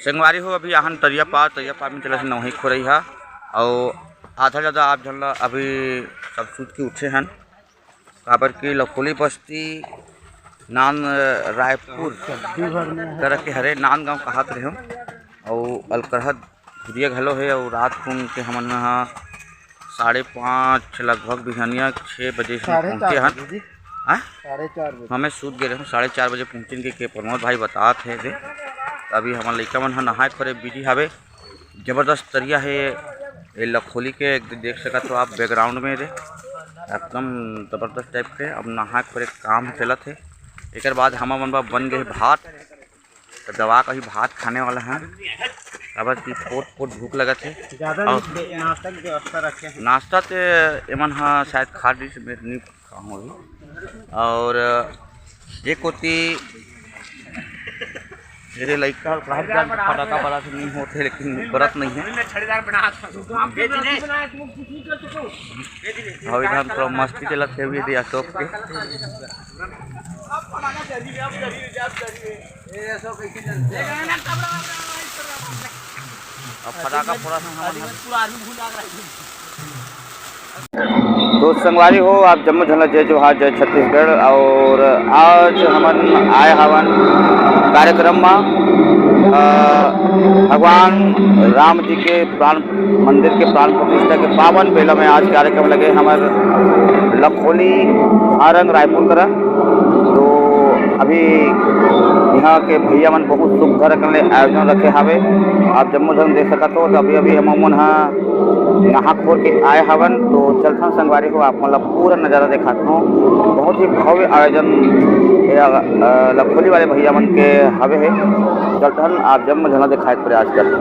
संगवारी हो अभी यहाँ तरिया पार में चला से नवही खो रही है और आधा ज़्यादा आप झल अभी सब सूत के उठे हैं काबर की लखोली बस्ती नान रायपुर तरह के हरे नान गांव कहत रहे और अलकरहद धुरिया घलो है और रात को के हमन यहाँ 5:30 लगभग बिहानिया 6 बजे से पहुँचे हैं। हमें सूत गए रहे 4:30 बजे पहुँचेंगे के प्रमोद भाई बतात है रे। अभी हमारे लड़का मन नहाए खोरे बिजी हवे जबरदस्त तरिया है ये लखोली के देख सकते हो आप बैकग्राउंड में रे एकदम ज़बरदस्त टाइप के। अब नहा खोरे काम चलत है एक बाद हम मन बन गए भात तो दवा का ही भात खाने वाला है। अब पोट भूख लगत है नाश्ता की व्यवस्था रखे नाश्ता तो एमन हाँ शायद खा दी नहीं खाऊँ और एक होती मेरे लड़का फटाका बड़ा से नहीं होते लेकिन व्रत नहीं है और इधर थोड़ा मस्ती चलते हुए दिया अशोक के अब फटाका थोड़ा सा तो संगवारी हो आप जम्मू झला जय जोहार जय छत्तीसगढ़। और आज हमन आए हवन कार्यक्रम में भगवान राम जी के प्राण मंदिर के प्राण प्रतिष्ठा के पावन बेला में आज कार्यक्रम लगे हमारे लखोली आरंग रायपुर करा। तो अभी यहाँ के भैया मन बहुत सुखर आयोजन रखे हावे आप जम्मू झल देख सकते हो। तो अभी हम यहाँ नहा खोर के आए हवन तो चलथन संगवारी को आप मतलब पूरा नज़ारा दिखाता हूँ। बहुत ही भव्य आयोजन लखोली वाले भैया मन के हवे है चलथन आप जम्मू झला दिखाए प्रयास करते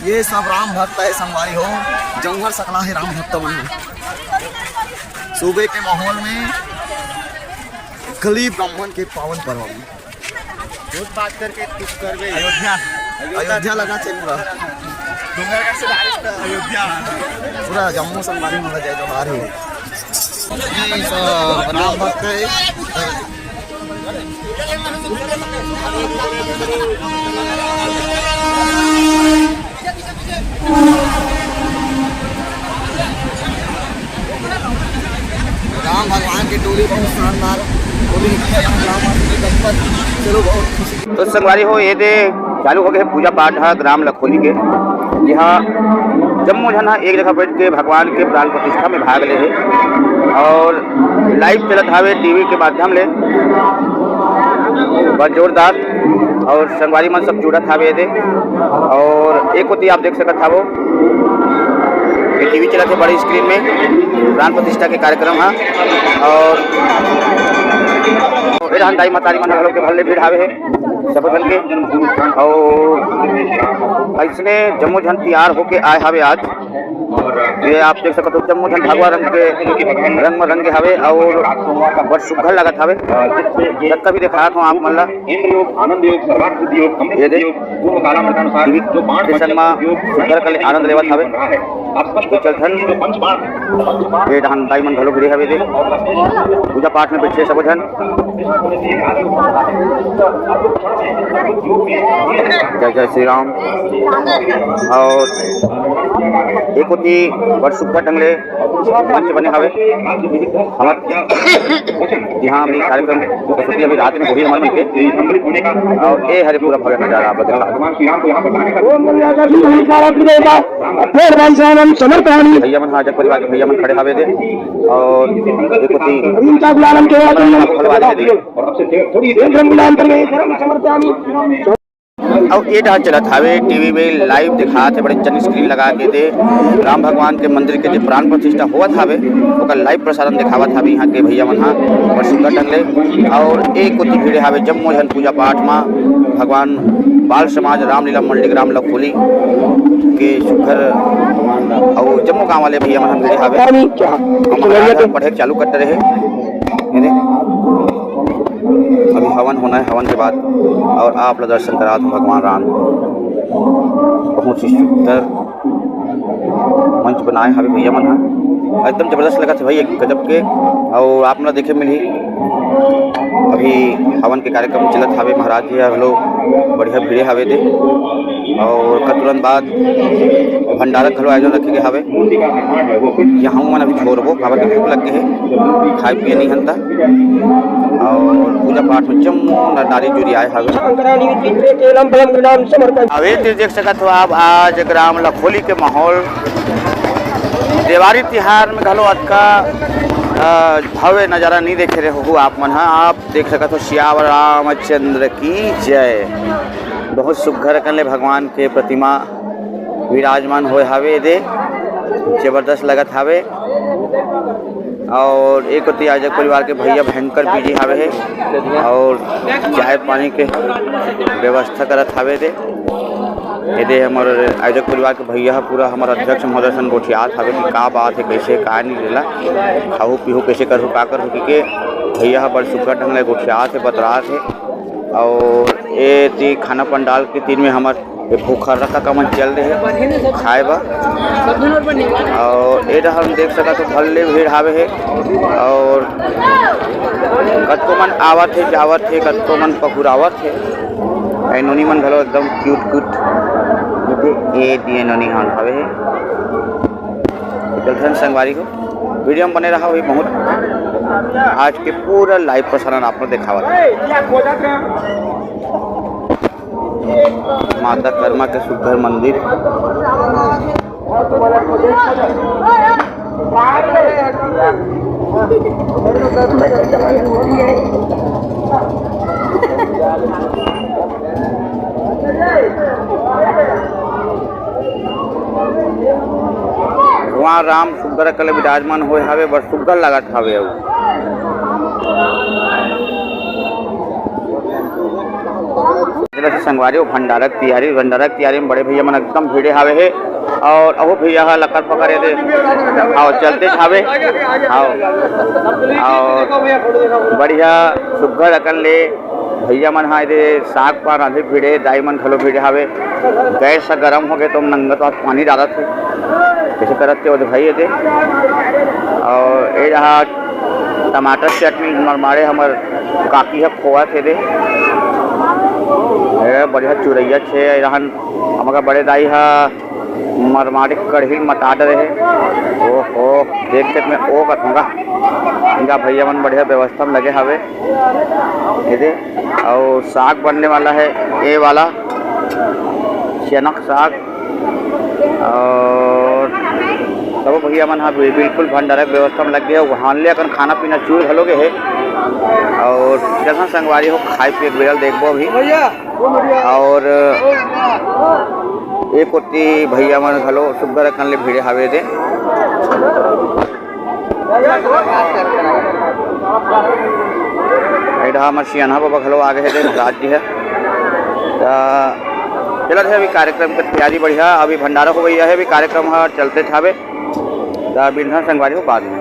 ये सब राम भक्त है संगवारी हो जौहर सकला है राम भक्त मन सूबे के माहौल में कली ब्राह्मण के पावन पर्व में बात करके कुछ कर अयोध्या लगा पूरा अयोध्या पूरा जम्मू संगवारी में जय जोहार है। ये सब राम भक्त है राम भगवान की टोली बहुत शानदार चलो बहुत खुशी। तो संगवारी हो ये दे चालू हो गए पूजा पाठ है ग्राम लखोली के यहाँ जम्मू झना एक जगह बैठ के भगवान के प्राण प्रतिष्ठा में भाग ले है और लाइव चलत हावे टीवी के माध्यम ले बहुत जोरदार और संगवारी मन सब जुड़त हावे दे। और एक होती आप देख सकते हो ये टीवी चला थे बड़ी स्क्रीन में प्राण प्रतिष्ठा के कार्यक्रम है और दाई मातारी मन के भले भीड़ आवे है सब जन के और इसने जम्मू झन तैयार होके आए हवे आज ये आप देख सकते हो जम्मू झन भगवा रंग में रंगे हवे और बहुत सुघर लगत हवे जब कभी देखा हूँ आप मन ये दे स्टेशन में सुघर कर आनंद लेवत हवे तो चलथन ये धान दाई मन घलो भिड़े हवे दे पूजा पाठ में बैठे सब झन जय जय श्री राम। और एक होती बड़ सुखा ढंग ले मंच बने हवे यहाँ अभी कार्यक्रम प्रस्तुति अभी रात में होगी हमारे के और ये हरे पूरा भव्य नजारा आप भैया मन हाजर परिवार के भैया मन खड़े हवे दे और एक होती और ये डांस चलत हवे टीवी में लाइव दिखात है, बड़े चंग स्क्रीन लगा के दे राम भगवान के मंदिर के जो प्राण प्रतिष्ठा होवत हवे ओकर लाइव प्रसारण दिखावत हवे यहाँ के भैया मन और सुंदर ढंग ले। और एक कोती भीड़ हवे जम्मो जन पूजा पाठ में भगवान बाल समाज रामलीला मंडी ग्राम लखोली के सुघर और जम्मू गाँव वाले भैया मन भीड़ हवे पढ़े चालू करते रहे। अभी हवन होना है, हवन के बाद और आप लोग दर्शन करा दो भगवान राम। बहुत ही सुंदर मंच बनाए हवे भैया मन एकदम जबरदस्त लगा था भाई, एक गजब के। और आप लोग देखे मिली अभी हवन के कार्यक्रम चलत हवे, महाराज जी हलो बढ़िया भीड़े हवे दे। और तुरंत बाद भंडारक घलो आयोजन रखे गए हवे, यहाँ मन अभी छोड़बो काबर के भूख लग गए है, खाए पिए नहीं हनता। और पूजा पाठ में जम्मो नारी जुड़ी आए हवे। अवे देख सकत हो आप आज ग्राम लखोली के माहौल दिवाली तिहार में घलो अतका भव्य नज़ारा नहीं देखे रहे हो आप मन। आप देख सकते हो श्यावर रामचंद्र की जय। बहुत सुघर कले भगवान के प्रतिमा विराजमान होए हवे दे, जबरदस्त लगत हवे। और एक होती आयोजक परिवार के भैया भयंकर बिजी हवे है और चाय पानी के व्यवस्था करत हवे दे। ये हमारे आयोजक परिवार के भैया पूरा हमारा अध्यक्ष महोदय सन गोठियात हवे कि का बात है, कैसे का नहीं लेला खाऊ पीहू कैसे करू का करू कि भैया बड़ सुघर ढंग ले गोठियात है बतरात है। और ये ती खाना पंडाल के तीन में हमार भूखा रखा का मन चल रहे खाए बा। और ये हम देख सका तो भले भीड़ हावे है और कतको मन आवत है जावत है, कतको मन पहुरावत है। नोनी मन घलो एकदम क्यूट क्यूट ये दिए नोनी हान हवे है। चलते संगवारी को वीडियो में बने रहा हुई बहुत आज के पूरा लाइव प्रसारण आपने दिखावा माता कर्मा के सुघर मंदिर। वहाँ राम सुघर कले विराजमान होए हवे, बड़ सुघर लागत हवे। संगवारी भंडारक तैयारी में बड़े भैया मन एकदम भीड़े हावे है। और अहो भैया लकर पकड़े दे और चलते हावे और बढ़िया सुघर अकल ले भैया मन हाँ दे साग पान अधिक भीड़े दाई मन खलो भीड़े हावे। गैस गर्म हो गए तो नंगा तो पानी डालत है कैसे करते हो भाई दे। और ये रहा टमाटर चटनी मरमारे हमर काकी है खोआ थे दे बढ़िया चुरैया छे। रहन हमारा बड़े दाई हा मरमारी कढ़ी मता रहे ओहो देख देख में ओ कथूँगा इनका भैया मन बढ़िया व्यवस्था में लगे हवे ये। और साग बनने वाला है ये वाला चनक साग। और सब भैया मन हाँ बिल्कुल भंडारक व्यवस्था में लग गया वहाँ ले अगर खाना पीना चूर घलोगे है। और जहाँ संगवारी हो खाए पिए बिरल देखबो अभी। और एक होती भैया मन घलो सुघर अकन ले भीड़े हावे दे। हमारे सियाना बाबा घलो आगे है दे महाराज जी है। चलत है अभी कार्यक्रम की तैयारी बढ़िया, अभी भंडारा हो गया है, अभी कार्यक्रम चलते थे बिन्हा संगवारी को बाद में।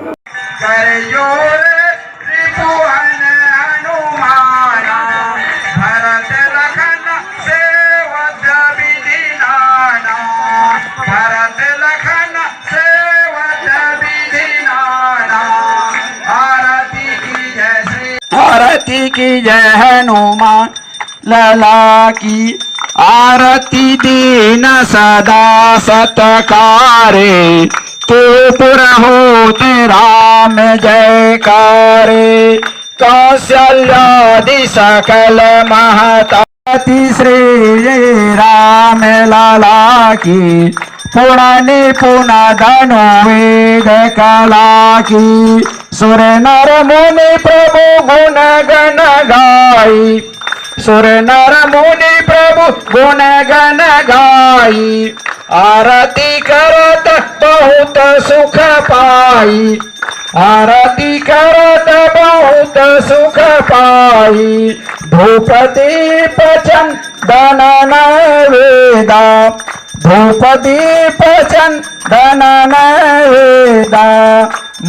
आरती की जय हनुमान लला की, आरती दीन सदा सतकारे, तू पुर होते राम जयकारे। कौशल्यादि सकल महताति श्री राम लाला की, पुरानी पुना धनु वेद कला की। सुर नर मुनि प्रभु गुण गण गाई, सुर नर मुनि प्रभु गुण गण गाई आरती करत बहुत सुख पाई आरती करत बहुत सुख पाई धूप दीप चंदन नैवेदा धूप दीप चंदन नैवेदा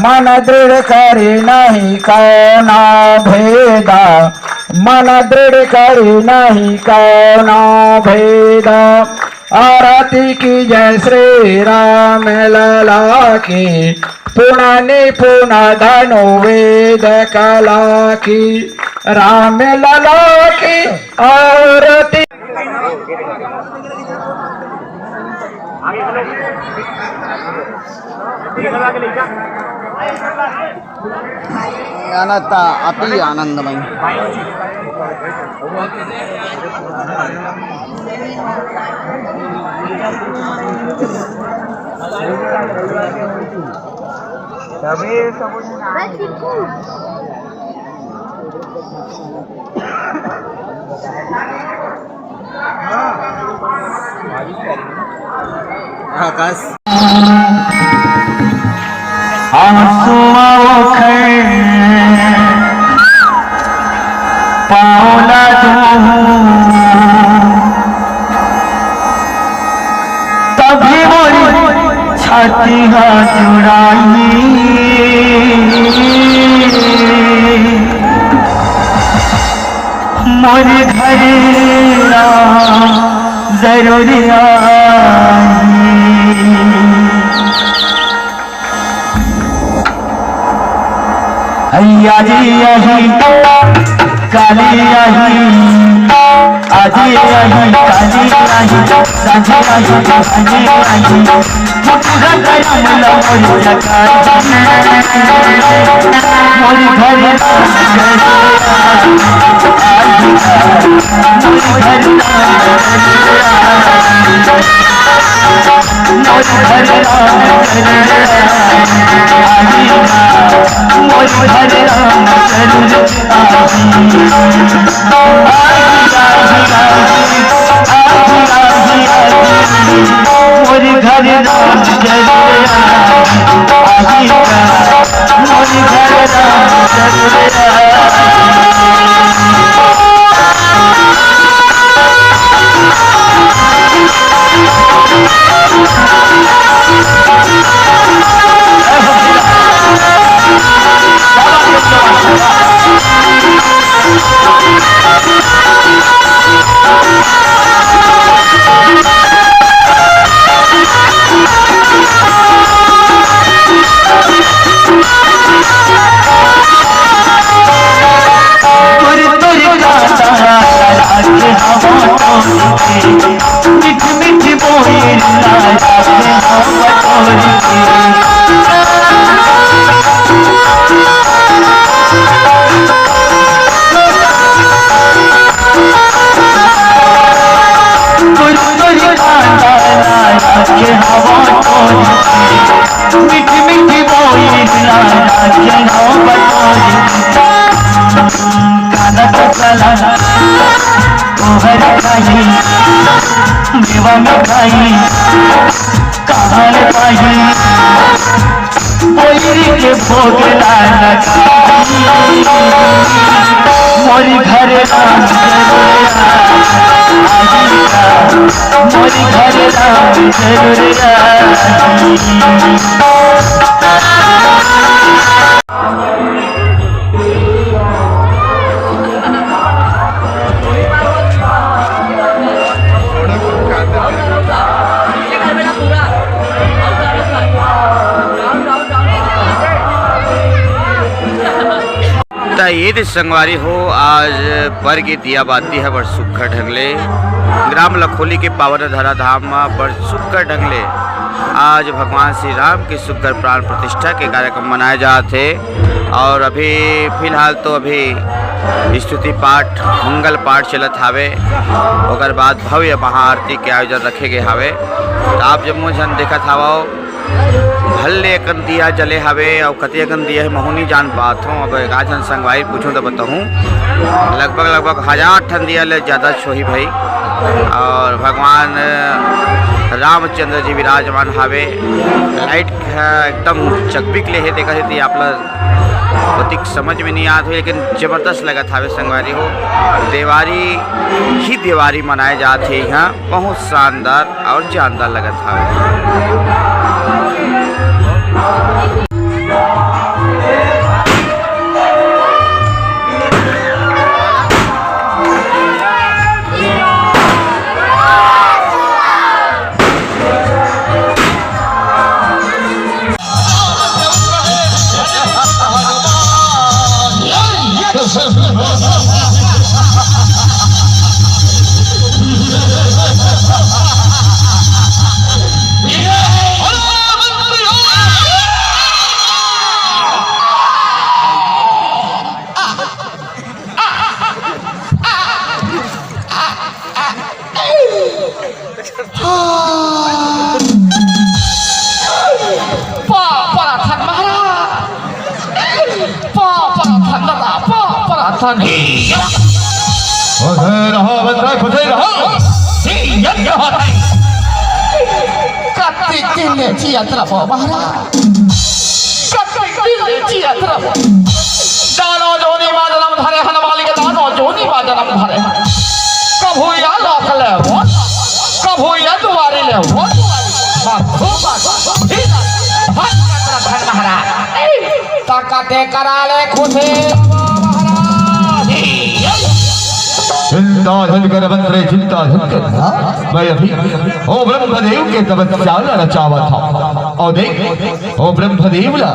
मन दृढ़ करी नहीं कौना भेदा मन दृढ़ करी नहीं कौना भेदा आरती की जय श्री राम लला की पुण्य पुन धनु वेद कला की राम लला की आरती। अति आनंदमय आकाश पावला तभी मोरी छाती जुड़ाई मोरे घरे जरूरी आई यही काली यही आजी यही काली यही साझी यही साझी यही पूरा करम मोरी जगह मोरी घरे मोरी घर मीठी मीठी बोली मीठी मीठी बोली काना तो चला मेवा मिठाई कहाँ पाई बोली के भोग मोरी घर मोरी घर ये संगवारी हो आज बर के दिया बाती है बड़ सुखर ढंगले ग्राम लखोली के पावन धरा धाम में बड़ सुखर ढंगले आज भगवान श्री राम के सुखर प्राण प्रतिष्ठा के कार्यक्रम मनाए जाते और अभी फिलहाल तो अभी स्तुति पाठ मंगल पाठ चलत हावे और बाद भव्य महाआरती के आयोजन रखे गए हावे। तो आप जब मुझे देखत हवा भले अकन दिया जले हवे और कति अकन दिया है महुनी जान बात हूँ। अब एक संगवाई पूछूँ तो बताऊँ लगभग 1000 ठन दिया ले ज़्यादा छोही भाई और भगवान रामचंद्र जी विराजमान हवे। लाइट एकदम चकबिक ले है देखा थी आप लोग समझ में नहीं आत हुई, लेकिन ज़बरदस्त लगत हवे संगवारी हो। देवारी ही देवारी मनाए जाते यहाँ, बहुत शानदार और जानदार लगत हवे। चिंता धनकर बंदरे चिंता धनकर मैं अभी ओ ब्रह्मदेव के तपस्या रचावा था और देख ओ ब्रह्मदेव ला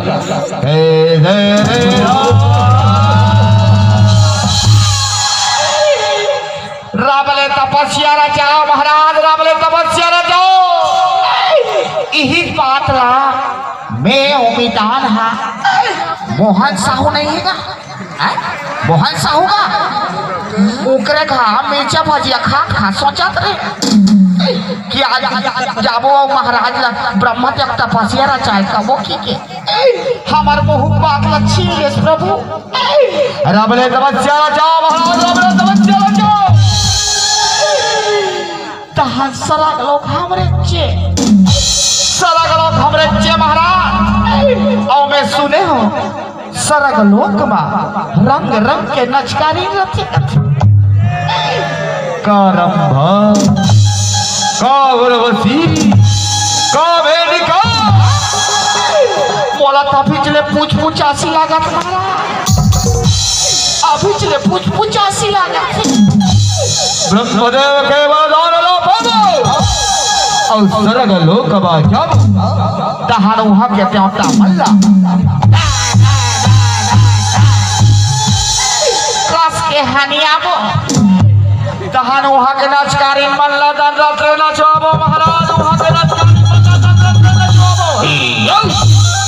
रावले तपस्या रचाओ महाराज, रावले तपस्या रचाओ। यही बात ला मैं उम्मीदान हा मोहन साहू नहीं है का? मोहन साहू का उकरे खा मिर्चा भजिया खा सोचा रे कि आज जाबो महाराज ला ब्रह्म तक तपस्या रचाए का वो की के हमार बहु बात लच्छी है प्रभु। रावले तपस्या रचाओ महाराज, रावले तपस्या रचाओ। तहां सरग लोग हमरे चे महाराज। और मैं सुने हो सरग लोक में रंग रंग के नचकारी रथे कारंभा कावरवसी कावेनिका मोला तभी चले पूछ आसी लागत महाराज, अभी चले पूछ आसी लागत। ब्रह्मदेव के वरदान लो पावो और सरग लोक बा जब तहां वहां के प्याटा मल्ला कस के हनियाबो तहां वहां के नचकारी मल्ला